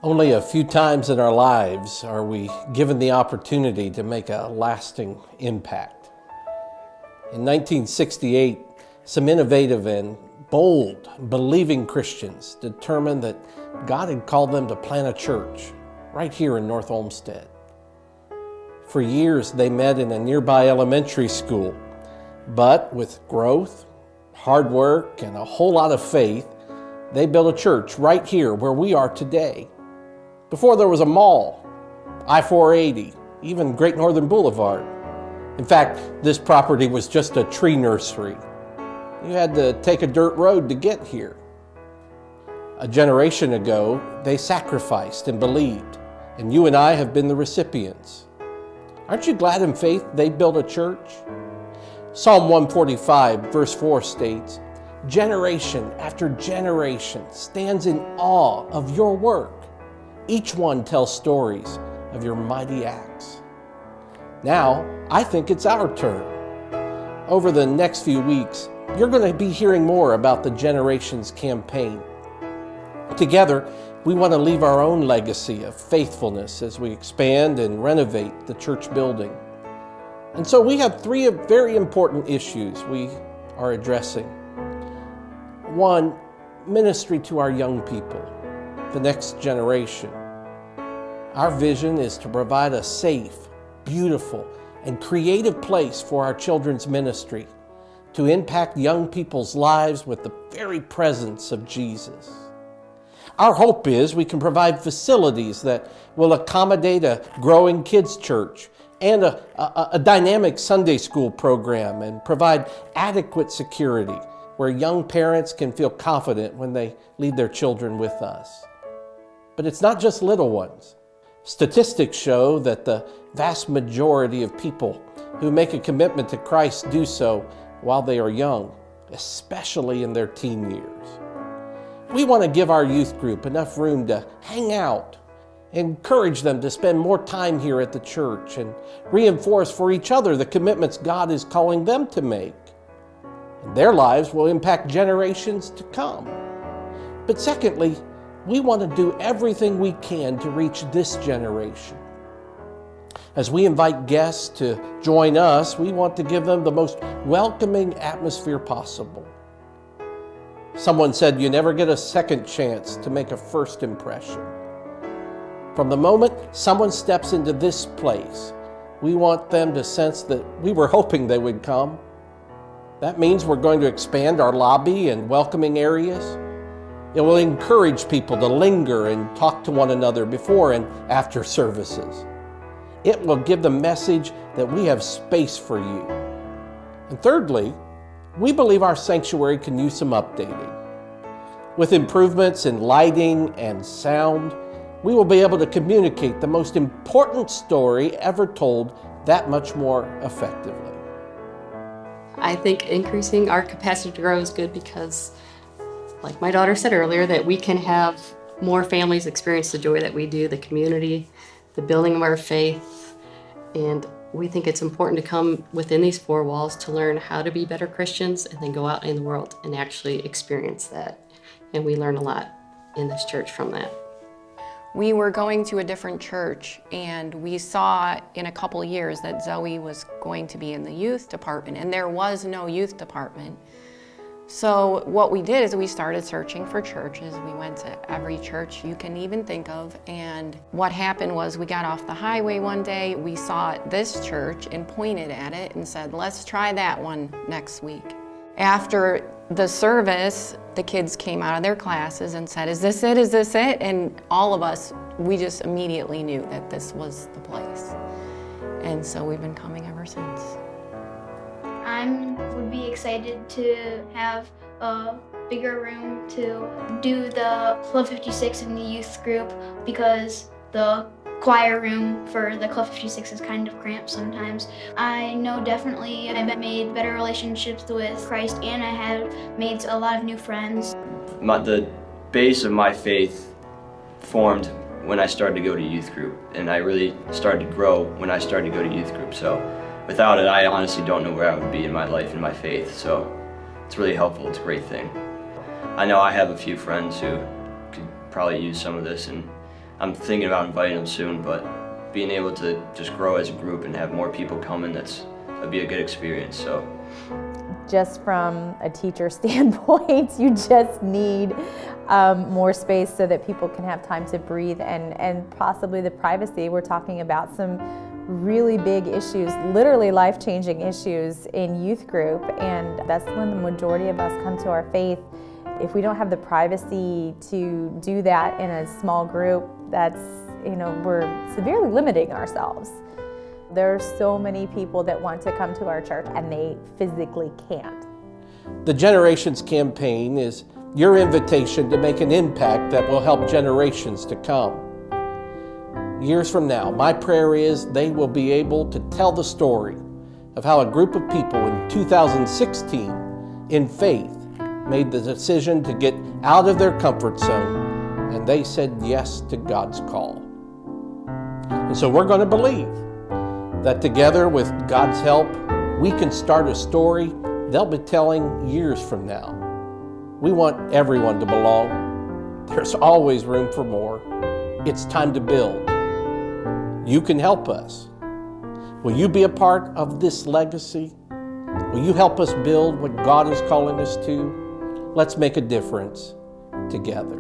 Only a few times in our lives are we given the opportunity to make a lasting impact. In 1968, some innovative and bold, believing Christians determined that God had called them to plant a church right here in North Olmsted. For years, they met in a nearby elementary school, but with growth, hard work, and a whole lot of faith, they built a church right here where we are today. Before there was a mall, I-480, even Great Northern Boulevard. In fact, this property was just a tree nursery. You had to take a dirt road to get here. A generation ago, they sacrificed and believed, and you and I have been the recipients. Aren't you glad in faith they built a church? Psalm 145, verse 4 states, "Generation after generation stands in awe of your work. Each one tells stories of your mighty acts." Now, I think it's our turn. Over the next few weeks, you're going to be hearing more about the Generations campaign. Together, we want to leave our own legacy of faithfulness as we expand and renovate the church building. And so we have three very important issues we are addressing. One, ministry to our young people, the next generation. Our vision is to provide a safe, beautiful, and creative place for our children's ministry to impact young people's lives with the very presence of Jesus. Our hope is we can provide facilities that will accommodate a growing kids' church and a dynamic Sunday school program and provide adequate security where young parents can feel confident when they leave their children with us. But it's not just little ones. Statistics show that the vast majority of people who make a commitment to Christ do so while they are young, especially in their teen years. We want to give our youth group enough room to hang out, encourage them to spend more time here at the church, and reinforce for each other the commitments God is calling them to make. And their lives will impact generations to come. But secondly, we want to do everything we can to reach this generation. As we invite guests to join us, we want to give them the most welcoming atmosphere possible. Someone said you never get a second chance to make a first impression. From the moment someone steps into this place, we want them to sense that we were hoping they would come. That means we're going to expand our lobby and welcoming areas. It will encourage people to linger and talk to one another before and after services. It will give the message that we have space for you. And thirdly, we believe our sanctuary can use some updating. With improvements in lighting and sound, we will be able to communicate the most important story ever told that much more effectively. I think increasing our capacity to grow is good because, like my daughter said earlier, that we can have more families experience the joy that we do, the community, the building of our faith, and we think it's important to come within these four walls to learn how to be better Christians and then go out in the world and actually experience that. And we learn a lot in this church from that. We were going to a different church and we saw in a couple years that Zoe was going to be in the youth department and there was no youth department. So what we did is we started searching for churches. We went to every church you can even think of, and what happened was we got off the highway one day, we saw this church and pointed at it and said, let's try that one next week. After the service, the kids came out of their classes and said, is this it, is this it? And all of us, we just immediately knew that this was the place. And so we've been coming ever since. I would be excited to have a bigger room to do the Club 56 in the youth group because the choir room for the Club 56 is kind of cramped sometimes. I know definitely I've made better relationships with Christ and I have made a lot of new friends. The base of my faith formed when I started to go to youth group, and I really started to grow when I started to go to youth group. So without it, I honestly don't know where I would be in my life and my faith. So it's really helpful. It's a great thing. I know I have a few friends who could probably use some of this, and I'm thinking about inviting them soon, but being able to just grow as a group and have more people coming, that'd be a good experience. So. Just from a teacher standpoint, you just need more space so that people can have time to breathe and possibly the privacy. We're talking about some really big issues, literally life-changing issues in youth group, and that's when the majority of us come to our faith. If we don't have the privacy to do that in a small group, we're severely limiting ourselves. There are so many people that want to come to our church and they physically can't. The Generations campaign is your invitation to make an impact that will help generations to come. Years from now, my prayer is they will be able to tell the story of how a group of people in 2016 in faith made the decision to get out of their comfort zone, and they said yes to God's call. And so we're going to believe that together with God's help, we can start a story they'll be telling years from now. We want everyone to belong. There's always room for more. It's time to build. You can help us. Will you be a part of this legacy? Will you help us build what God is calling us to? Let's make a difference together.